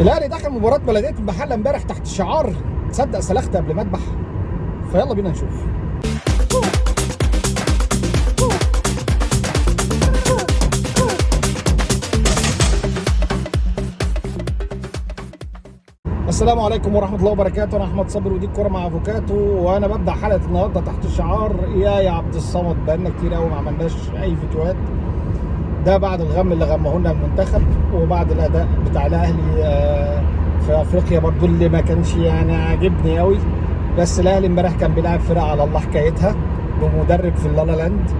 الاهلي دخل مباراه بلديه المحله امبارح تحت شعار تصدق سلخت قبل ما اذبح. فيلا بينا نشوف. السلام عليكم ورحمه الله وبركاته. انا احمد صبري ودي الكوره مع افوكاتو، وانا ببدا حلقه النهارده تحت الشعار يا عبد الصمد. بقالنا كتير قوي ما عملناش اي فيديوهات، ده بعد الغم اللي غمه لنا المنتخب وبعد الاداء بتاع الاهلي في افريقيا برضو اللي ما كانش يعني عاجبني قوي. بس الاهلي امبارح كان بيلعب فرقه على الله حكايتها بمدرب في اللالا لاند.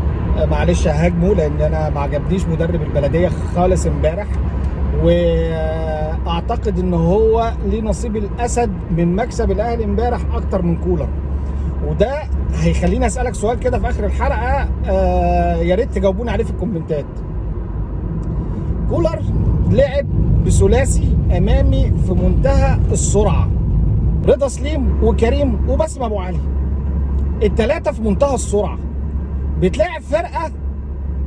معلش ههاجمه لان انا ما عجبنيش مدرب البلديه خالص امبارح، واعتقد ان هو ليه نصيب الاسد من مكسب الاهلي امبارح اكتر من كولر. وده هيخليني اسالك سؤال كده في اخر الحلقه، يا ريت تجاوبوني عليه في الكومنتات. كولر لعب بثلاثي امامي في منتهى السرعه، رضا سليم وكريم وباسم ابو علي، الثلاثه في منتهى السرعه. بتلاعب فرقه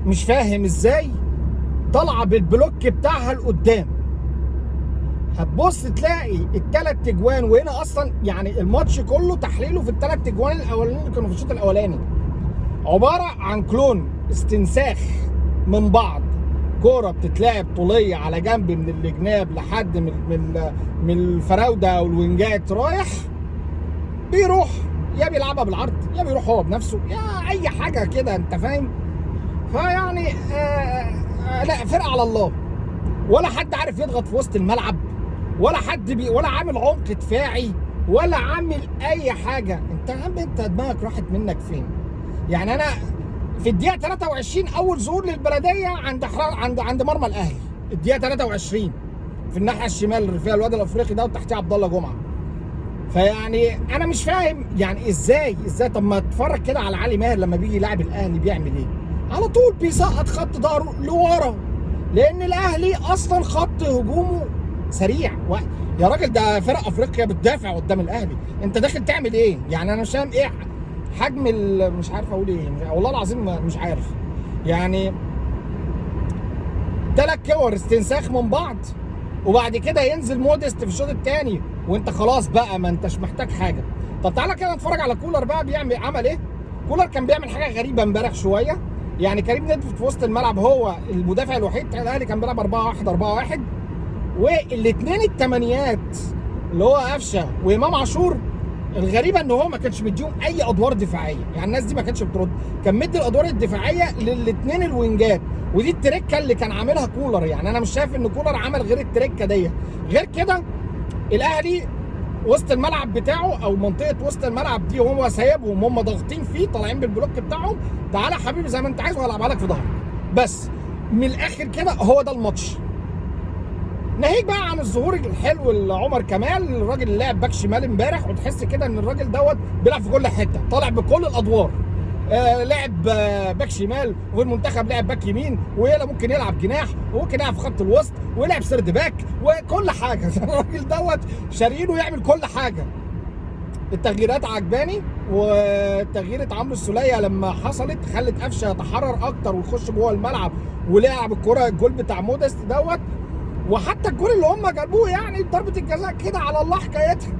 مش فاهم ازاي طالعه بالبلوك بتاعها لقدام. هتبص تلاقي الثلاث تجوان، وهنا اصلا يعني الماتش كله تحليله في الثلاث تجوان الاولانيين اللي كانوا في الشوط الاولاني عباره عن كلون استنساخ من بعض. كوره بتتلعب طوليه على جنب من الجناب لحد من الفراوده او الوينجات، رايح بيروح يا بيلعبها بالعرض يا بيروح هو بنفسه يا اي حاجه كده، انت فاهم. فيعني لا، فرقه على الله، ولا حد عارف يضغط في وسط الملعب، ولا حد ولا عامل عمق دفاعي ولا عامل اي حاجه. انت يا عم انت دماغك راحت منك فين؟ يعني انا في الدقيقه 23 اول ظهور للبلديه عند مرمى الاهلي، الدقيقه 23 في الناحيه الشمال اللي فيها الواد الافريقي ده وتحتيه عبد الله جمعه. فيعني انا مش فاهم يعني ازاي. طب ما اتفرج كده على علي ماهر لما بيجي يلاعب الاهلي بيعمل ايه؟ على طول بيسقط خط ظهره لورا، لان الاهلي اصلا خط هجومه سريع. يا راجل ده فرق افريقيا بتدافع قدام الاهلي، انت داخل تعمل ايه؟ يعني انا مش فاهم ايه حجم مش عارف اقول ايه، والله العظيم مش عارف. يعني 3 كور استنساخ من بعض، وبعد كده ينزل مودست في الشوط الثاني وانت خلاص بقى ما انتش محتاج حاجه. طب تعالى كده نتفرج على كولر بقى عمل ايه. كولر كان بيعمل حاجه غريبه امبارح شويه. يعني كريم ندفد في وسط الملعب هو المدافع الوحيد بتاع الاهلي، كان بيلعب 4-1 والاثنين الثمانيات اللي هو قفشه وامام عاشور. الغريبه ان هو ما كانش مديهم اي ادوار دفاعيه، يعني الناس دي ما كانتش بترد، كان مدي الادوار الدفاعيه للاثنين الوينجات. ودي التركه اللي كان عاملها كولر. يعني انا مش شايف ان كولر عمل غير التركه دي. غير كده الاهلي وسط الملعب بتاعه او منطقه وسط الملعب دي هو سايبهم، هم ضاغطين فيه طالعين بالبلوك بتاعهم، تعالى يا حبيبي زي ما انت عايز وهلعبها لك في ظهرك. بس من الاخر كده هو ده الماتش. ناهيك بقى عن الظهور الحلو لعمر كمال، الراجل اللي لعب باك شمال امبارح، وتحس كده ان الراجل دوت بيلعب في كل حته، طالع بكل الادوار. لعب باك شمال، وفي المنتخب لعب باك يمين، ويلا ممكن يلعب جناح، وممكن يلعب في خط الوسط، ويلعب سرد باك وكل حاجه. الراجل دوت شارينه يعمل كل حاجه. التغييرات عجباني، وتغييره عمرو السوليه لما حصلت خلت قفشه يتحرر اكتر ويخش جوه الملعب ولعب الكره الجول بتاع مودست دوت. وحتى الجول اللي هم جابوه يعني ضربه الجزاء كده على الله حكايتها.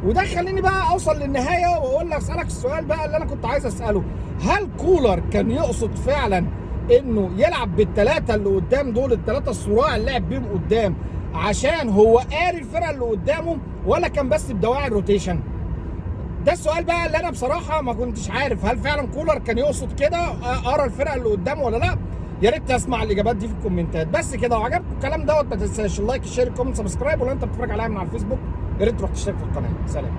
وده خليني بقى اوصل للنهايه واقول لك اسالك السؤال بقى اللي انا كنت عايز اساله. هل كولر كان يقصد فعلا انه يلعب بالثلاثه اللي قدام دول، الثلاثه الصراع اللي لعب بيهم قدام، عشان هو قاري الفرقه اللي قدامه، ولا كان بس بدواعي الروتيشن؟ ده السؤال بقى اللي انا بصراحه ما كنتش عارف. هل فعلا كولر كان يقصد كده قرا الفرقه اللي قدامه ولا لا؟ يا ريت اسمع الاجابات دي في الكومنتات. بس كده، وعجبكم الكلام دوت ما تنساش اللايك الشير الكومنت سبسكرايب، ولو انت بتتفرج عليا من على الفيسبوك يا ريت تروح تشترك في القناه. سلام.